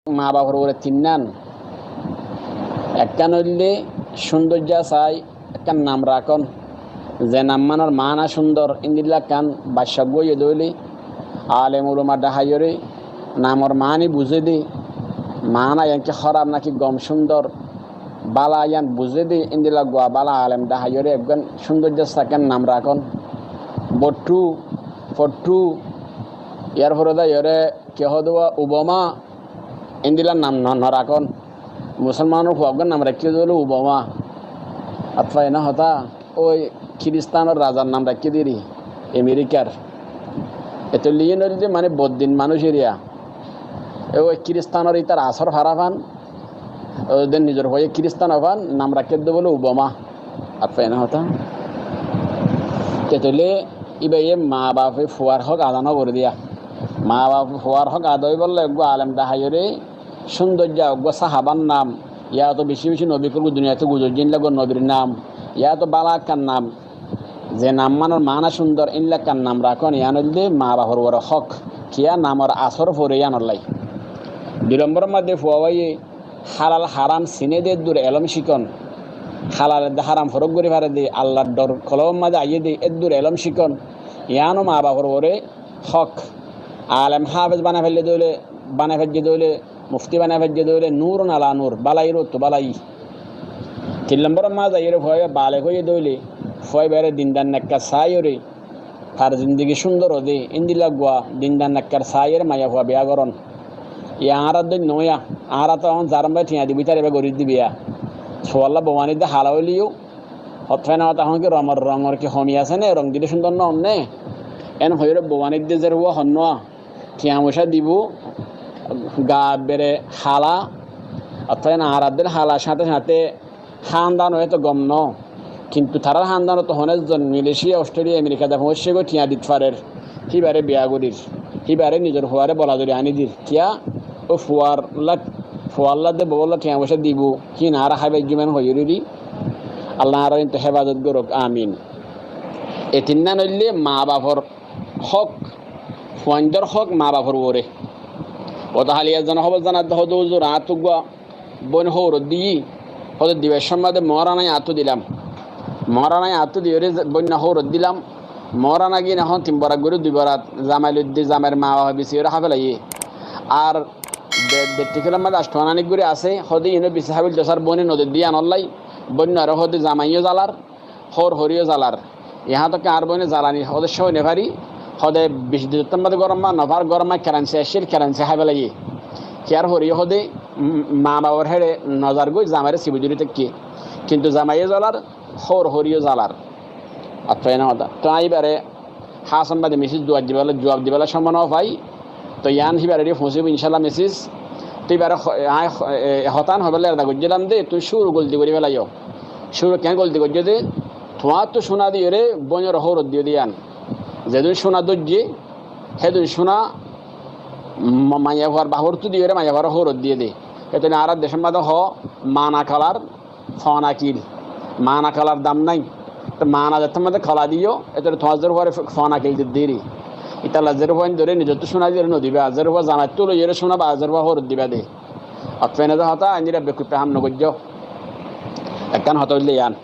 মা বাবার উপরে তিন একখান হইলে সৌন্দর্য চাই একখান নাম রাখন যে নাম মানর মানা সুন্দর ইন্দিল্লা কান বাদশাহ দইলে আলেম উলমা ডাহাইরে নামর মানি বুঝে দে মানা ইয়ানকে খরাব নাকি গম সুন্দর বালা ইয়ান বুঝে দে ইন্দিল্লা গোয়া বালা আলেম ডাহাইরে একজন সৌন্দর্য চাকেন নাম রাখন বট্টু ফট্টু ইয়ার ফরদা ইয়রে কেহ দেওয়া উবমা ইন্দিলার নাম নরাখন মুসলমানের হুয়াগন নাম রাখিয়ে দিল উবমা আতফাই না হতা ওই খ্রিস্টানের রাজার নাম রাখিয়ে দিলি আমেরিকার এত লিয়ে নদী যে মানে বদিন মানুষ এরিয়া ওই খ্রিস্টানের ইতার আসর হারাফান ওদের নিজের হয়ে খ্রিস্টান হবান নাম রাখিয়ে দেব বলে উবমা আতফাই না হতা তেতলে ইবাই মা বাপে ফুয়ার হক আদানো করে দিয়া মা বাপ ফুয়ার হক আদায় বললে একগো আলেম দাহাইরে সৌন্দর্য অজ্ঞ সাহাবার নাম ইয়া তো বেশি বেশি নবী করবো দুনিয়াতে গুজরিন লাগো নবীর নাম ইয়া তো বালাকার নাম যে নাম মানর মানা সুন্দর ইনলাকার নাম রাখন ইয়ান হইলে মা বাপর ওর হক কিয়া নামর আসর ফরে ইয়ানর লাই বিলম্বর মধ্যে ফুয়াবাইয়ে হালাল হারাম সিনে দে দূর এলম শিকন হালাল হারাম ফরক করে ফারে দে আল্লাহর ডর কলম মাঝে আইয়ে দে এর দূর এলম শিকন ইয়ানো মা বাপর ওরে হক আলেম হাফেজ বানা ফেললে দইলে বানা ফেললে দইলে মুফতি বানা ফেললে দইলে নূর নালা নূর বালাই রো তো বালাই 3 নম্বর মাঝে আইয়ে ফয় বালে হয়ে দইলে ফয় বেড়ে দিনদার নাক্কা সাইরে তার জিন্দগি সুন্দর হদে ইন্দিলা গোয়া দিনদার নাক্কার সাইয়ের মায়া হওয়া বিয়া করন ইয়া আরার দিন নয়া আরা তো এখন জারাম ভাই ঠিয়া দিবি তার এবার গরিব দিবিয়া সোয়াল্লা বোমানির দে হালা হইলিও হতফাই না তখন কি রঙর রঙর কি হমি আছে নে রং দিলে সুন্দর নম নে এন হইরে বোমানির দে যে হওয়া হন্যা ঠিয়া মশা দিব গা বেড়ে হালা অর্থাৎ না আরাদের হালার সাথে সাথে খানদান হয়ে তো গম ন কিন্তু তারার খানদান তো হনের জন্য মালয়েশিয়া অস্ট্রেলিয়া আমেরিকা দেখা হচ্ছে গো ঠিয়া দিত ফারের হিবারে বিয়া গরির হিবারে নিজের হওয়ারে বলা ধরে আনি দির কিয়া ও ফুয়াল্লা দে বলা ঠিয়া বসে দিব কি না আর হাইবাই জিমান হইরি আল্লাহ আর ইনতে হেফাজত করুক আমিন এ তিন্না নইলে মা বাপর হক ফুয়াইন্দর হক মা বাপর ওরে ওটা হালিয়া জানা হব জানা হদো রাত বন হৌর দিই হতে দিবের সম্বাদে মহারানায় আত্ম দিলাম মহারানায় আত্ম দিয়ে বন্যা হৌর দিলাম মহারানা গিয়ে এখন 3 বরাত করে 2 বরাত জামাইলুদ্দি জামের মা বাবা বেশি ওরা হাফে লাগিয়ে আর দেড়টি কিলোমিটার আষ্টমানিক করে আছে হদে ইনো বেশি হাবিল দশার বনে নদীর দিয়ে আনলাই বন্য আর হদে জামাইও জ্বালার হরিও জ্বালার ইহা তোকে আর বনে জ্বালানি হদের সহ নেভারি হদে 20 দিনের মধ্যে গরম মা নভার গরম মা কেরানসি আসিল কেরানসি হাইবে লাগিয়ে কেয়ার হরিও হদে মা বাবার হেড়ে নজার গই জামাইরে শিবজুরি থেকে কিন্তু জামাইয়ে জ্বালার হরিও জ্বালার অর্থাৎ না হতা তো এইবারে হাসম্বাদে মেসেজ জবাব দিবেলা সম্ভাবনা পাই তো ইয়ান হিবারে ফসিব ইনশাল্লাহ মেসেজ তো এবারে হতান হবেলে এটা গজ্জিলাম দে তুই সুর গলতি করি পেলাইও সুর কেন গলতি করছে দে তোমার তো সোনা দিয়ে রে বনের হরত দিয়ে দিয়ান যেদিন সোনা দর্জি সেদিন সোনা মাইয়া ভার বাহর তো দিয়ে রে মাইয়া ভার হরত দিয়ে দে এতে আর দেশের মাঝে মানা খালার ফনা কিল মানা খালার দাম নাই তো মানা যাতে মধ্যে খালা দিও এতে তোমার ঘরে ফনা কিল দিয়ে ইতা লাজের হওয়ান ধরে নিজের তো শোনা দিয়ে নদীবে আজের হওয়া জানার তো লইয়ের শোনা বা আজের হওয়া হরত দিবা দে অথবা হতা আইনিরা বেকুপে হাম নগর্য একখান হত হইলে ইয়ান